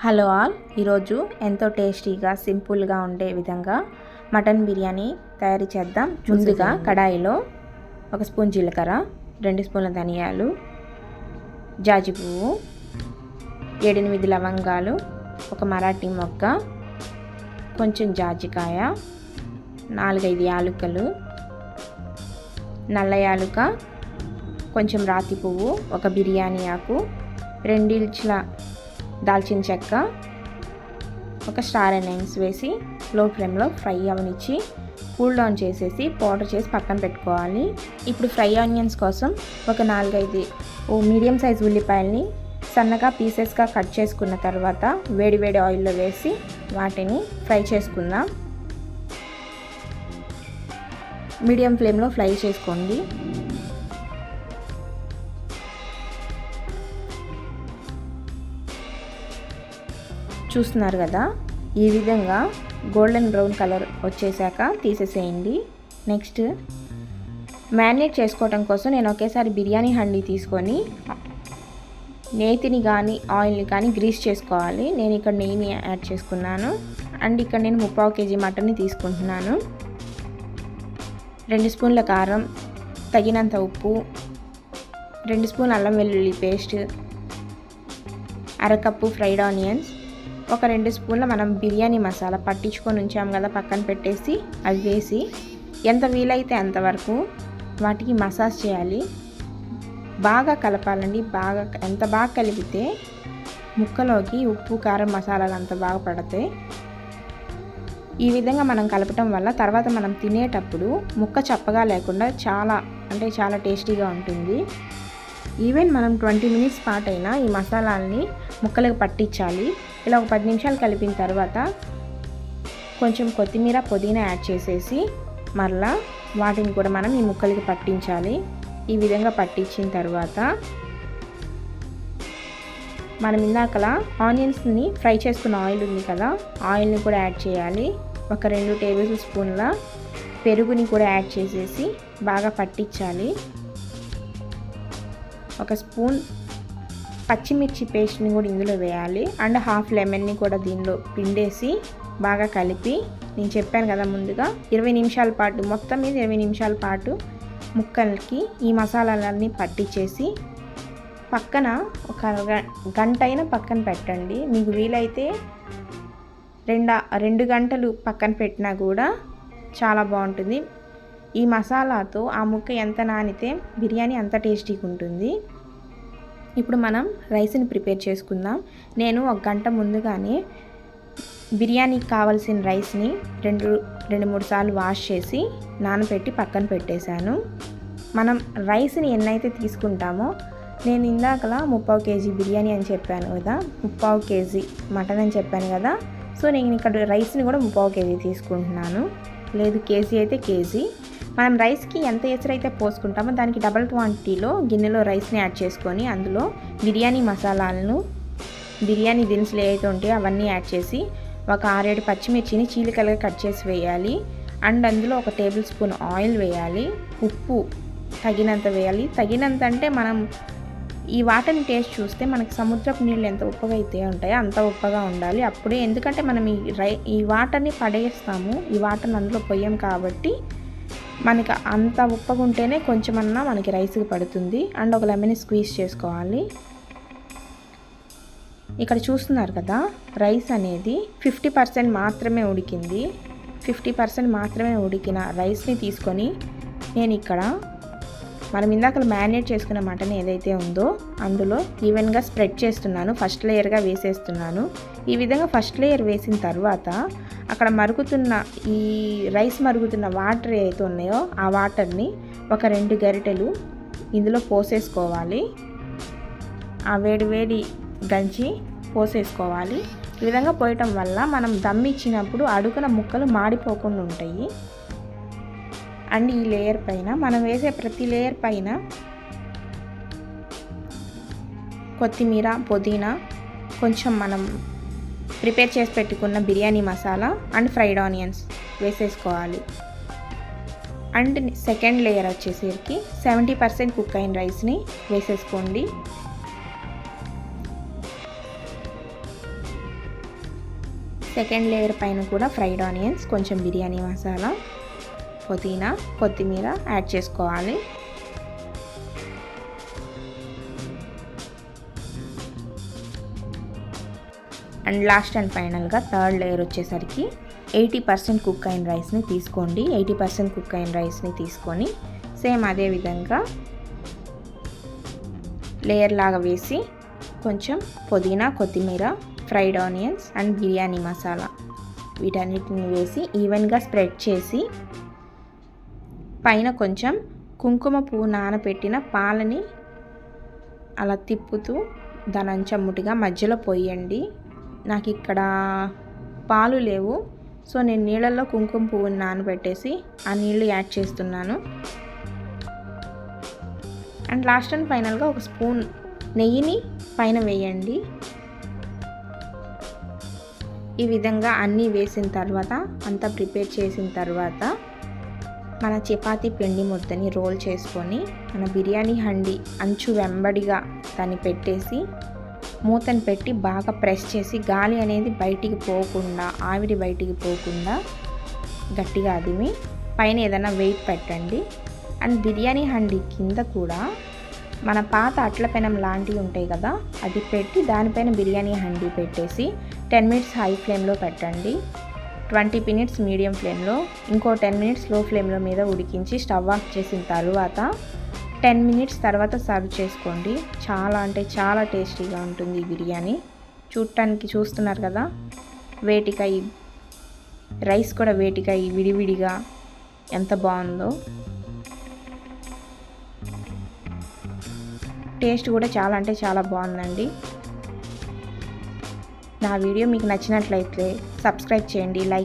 Hello all, ఈరోజు ఎంతో టేస్టీగా సింపుల్గా ఉండే విధంగా మటన్ బిర్యానీ తయారు చేద్దాం. ముందుగా కడాయిలో 1 స్పూన్ జీలకర్ర, 2 స్పూన్ల ధనియాలు, జాజి పువ్వు, 7-8 లవంగాలు, ఒక మరాఠీ మొగ్గ, కొంచెం జాజికాయ, 4-5 యాలకులు, నల్ల యాలుక, కొంచెం రాతి పువ్వు, ఒక బిర్యానీ ఆకు, 2 ఇంచుల దాల్చిన చెక్క, ఒక స్టార్ అనియన్స్ వేసి లో ఫ్లేమ్లో ఫ్రై అవనిచ్చి కూల్ డౌన్ చేసేసి పౌడర్ చేసి పక్కన పెట్టుకోవాలి. ఇప్పుడు ఫ్రై ఆనియన్స్ కోసం ఒక 4-5 మీడియం సైజ్ ఉల్లిపాయల్ని సన్నగా పీసెస్గా కట్ చేసుకున్న తర్వాత వేడి ఆయిల్లో వేసి వాటిని ఫ్రై చేసుకుందాం. మీడియం ఫ్లేమ్లో ఫ్రై చేసుకోండి. చూస్తున్నారు కదా, ఈ విధంగా గోల్డెన్ బ్రౌన్ కలర్ వచ్చేసాక తీసేసేయండి. నెక్స్ట్ మ్యారినేట్ చేసుకోవడం కోసం నేను ఒకేసారి బిర్యానీ హండీ తీసుకొని నేతిని కానీ ఆయిల్ని కానీ గ్రీస్ చేసుకోవాలి. నేను ఇక్కడ నెయ్యిని యాడ్ చేసుకున్నాను. అండ్ ఇక్కడ నేను 3/4 kg మటన్ని తీసుకుంటున్నాను. 2 స్పూన్ల కారం, తగినంత ఉప్పు, 2 స్పూన్ల అల్లం వెల్లుల్లి పేస్ట్, 1/2 కప్పు ఫ్రైడ్ ఆనియన్స్, ఒక 2 స్పూన్ల మనం బిర్యానీ మసాలా పట్టించుకొని ఉంచాము కదా పక్కన పెట్టేసి అది వేసి ఎంత వీలైతే అంతవరకు వాటికి మసాజ్ చేయాలి. బాగా కలపాలండి. ఎంత బాగా కలిపితే ముక్కలోకి ఉప్పు కారం మసాలాలు అంత బాగా పడతాయి. ఈ విధంగా మనం కలపటం వల్ల తర్వాత మనం తినేటప్పుడు ముక్క చప్పగా లేకుండా చాలా టేస్టీగా ఉంటుంది. ఈవెన్ మనం 20 మినిట్స్ పాటు అయినా ఈ మసాలాలని ముక్కలకు పట్టించాలి. ఇలా ఒక 10 నిమిషాలు కలిపిన తర్వాత కొంచెం కొత్తిమీర పుదీనా యాడ్ చేసేసి మరలా వాటిని కూడా మనం ఈ ముక్కలకి పట్టించాలి. ఈ విధంగా పట్టించిన తర్వాత మనం ఇందాకలా ఆనియన్స్ని ఫ్రై చేసుకున్న ఆయిల్ ఉంది కదా, ఆయిల్ని కూడా యాడ్ చేయాలి. ఒక 2 టేబుల్ స్పూన్ల పెరుగుని కూడా యాడ్ చేసేసి బాగా పట్టించాలి. 1 స్పూన్ పచ్చిమిర్చి పేస్ట్ని కూడా ఇందులో వేయాలి. అండ్ హాఫ్ లెమన్ని కూడా దీనిలో పిండేసి బాగా కలిపి నేను చెప్పాను కదా ముందుగా 20 నిమిషాల పాటు మొత్తం మీద 20 నిమిషాల పాటు ముక్కలకి ఈ మసాలాలన్నీ పట్టించేసి పక్కన ఒక గంట అయినా పక్కన పెట్టండి. మీకు వీలైతే 2 గంటలు పక్కన పెట్టినా కూడా చాలా బాగుంటుంది. ఈ మసాలాతో ఆ ముక్క ఎంత నానితే బిర్యానీ అంత టేస్టీగా ఉంటుంది. ఇప్పుడు మనం రైస్ని ప్రిపేర్ చేసుకుందాం. నేను 1 గంట ముందుగానే బిర్యానీకి కావాల్సిన రైస్ని 2-3 సార్లు వాష్ చేసి నానబెట్టి పక్కన పెట్టేశాను. మనం రైస్ని ఎన్నైతే తీసుకుంటామో నేను ఇందాకలా 3/4 kg బిర్యానీ అని చెప్పాను కదా, 3/4 kg మటన్ అని చెప్పాను కదా. సో నేను ఇక్కడ రైస్ని కూడా 3/4 kg తీసుకుంటున్నాను. లేదు కేజీ అయితే కేజీ. మనం రైస్కి ఎంత ఎసరైతే పోసుకుంటామో దానికి డబల్ క్వాంటిటీలో గిన్నెలో రైస్ని యాడ్ చేసుకొని అందులో బిర్యానీ మసాలాలను బిర్యానీ దినుసులు ఏవైతే ఉంటాయో అవన్నీ యాడ్ చేసి ఒక 6-7 పచ్చిమిర్చిని చీలికలుగా కట్ చేసి వేయాలి. అండ్ అందులో 1 టేబుల్ స్పూన్ ఆయిల్ వేయాలి. ఉప్పు తగినంత వేయాలి. తగినంత అంటే మనం ఈ వాటర్ని టేస్ట్ చూస్తే మనకి సముద్రపు నీళ్ళు ఎంత ఉప్పగా అయితే ఉంటాయో అంత ఉప్పగా ఉండాలి. అప్పుడే, ఎందుకంటే మనం ఈ వాటర్ని పడేస్తాము, ఈ వాటర్ని అందులో పోయాం కాబట్టి మనకి అంత ఉప్పగా ఉంటేనే కొంచెమన్నా మనకి రైస్కి పడుతుంది. అండ్ ఒక లెమన్ స్క్వీజ్ చేసుకోవాలి. ఇక్కడ చూస్తున్నారు కదా, రైస్ అనేది 50% మాత్రమే ఉడికింది. 50% మాత్రమే ఉడికిన రైస్ని తీసుకొని నేను ఇక్కడ మనం ఇందాక మ్యారినేట్ చేసుకున్న మటన్ ఏదైతే ఉందో అందులో ఈవెన్గా స్ప్రెడ్ చేస్తున్నాను. ఫస్ట్ లేయర్గా వేసేస్తున్నాను. ఈ విధంగా ఫస్ట్ లేయర్ వేసిన తర్వాత అక్కడ ఈ రైస్ మరుగుతున్న వాటర్ ఏదైతే ఉన్నాయో ఆ వాటర్ని ఒక 2 గరిటెలు ఇందులో పోసేసుకోవాలి. ఆ వేడి గంచి పోసేసుకోవాలి. ఈ విధంగా పోయటం వల్ల మనం దమ్ ఇచ్చినప్పుడు అడుగున ముక్కలు మాడిపోకుండా ఉంటాయి. అండ్ ఈ లేయర్ పైన మనం వేసే ప్రతి లేయర్ పైన కొత్తిమీర పుదీనా, కొంచెం మనం ప్రిపేర్ చేసి పెట్టుకున్న biryani masala and fried onions వేసేసుకోవాలి. అండ్ సెకండ్ లేయర్ వచ్చేసరికి 70% కుక్ అయిన రైస్ని వేసేసుకోండి. సెకండ్ లేయర్ పైన కూడా ఫ్రైడ్ ఆనియన్స్, కొంచెం బిర్యానీ మసాలా, పుదీనా, కొత్తిమీర యాడ్ చేసుకోవాలి. అండ్ లాస్ట్ అండ్ ఫైనల్గా థర్డ్ లేయర్ వచ్చేసరికి 80% కుక్ అయిన రైస్ని తీసుకోండి. 80% కుక్ అయిన రైస్ని తీసుకొని సేమ్ అదే విధంగా లేయర్ లాగా వేసి కొంచెం పుదీనా, కొత్తిమీర, fried onions and biryani masala వీటన్నిటిని వేసి ఈవెన్గా స్ప్రెడ్ చేసి పైన కొంచెం కుంకుమ పువ్వు నానబెట్టిన పాలని అలా తిప్పుతూ దాని అంచమ్ముటిగా మధ్యలో పోయండి. నాకు ఇక్కడ పాలు లేవు, సో నేను నీళ్ళల్లో కుంకుమ పువ్వుని నానబెట్టేసి ఆ నీళ్ళు యాడ్ చేస్తున్నాను. అండ్ లాస్ట్ అండ్ ఫైనల్గా ఒక స్పూన్ నెయ్యిని పైన వేయండి. ఈ విధంగా అన్నీ వేసిన తర్వాత అంతా ప్రిపేర్ చేసిన తర్వాత మన చపాతీ పిండి ముద్దని రోల్ చేసుకొని మన బిర్యానీ హండి అంచు వెంబడిగా దాన్ని పెట్టేసి మూతను పెట్టి బాగా ప్రెస్ చేసి గాలి అనేది బయటికి పోకుండా, ఆవిరి బయటికి పోకుండా గట్టిగా అదిమి పైన ఏదైనా వెయిట్ పెట్టండి. అండ్ బిర్యానీ హండి కింద కూడా మన పాత అట్ల పెనం లాంటివి ఉంటాయి కదా, అది పెట్టి దానిపైన బిర్యానీ హండి పెట్టేసి 10 మినిట్స్ హై ఫ్లేమ్లో పెట్టండి. 20 మినిట్స్ మీడియం ఫ్లేమ్లో, ఇంకో 10 మినిట్స్ లో ఫ్లేమ్లో మీద ఉడికించి స్టవ్ ఆఫ్ చేసిన తర్వాత 10 మినిట్స్ తర్వాత సర్వ్ చేసుకోండి. చాలా అంటే చాలా టేస్టీగా ఉంటుంది ఈ బిర్యానీ. చూస్తున్నారు కదా, వేటికాయ రైస్ కూడా వేటికాయ విడివిడిగా ఎంత బాగుందో. టేస్ట్ కూడా చాలా అంటే చాలా బాగుందండి. నా వీడియో మీకు నచ్చినట్లయితే సబ్స్క్రైబ్ చేయండి, లైక్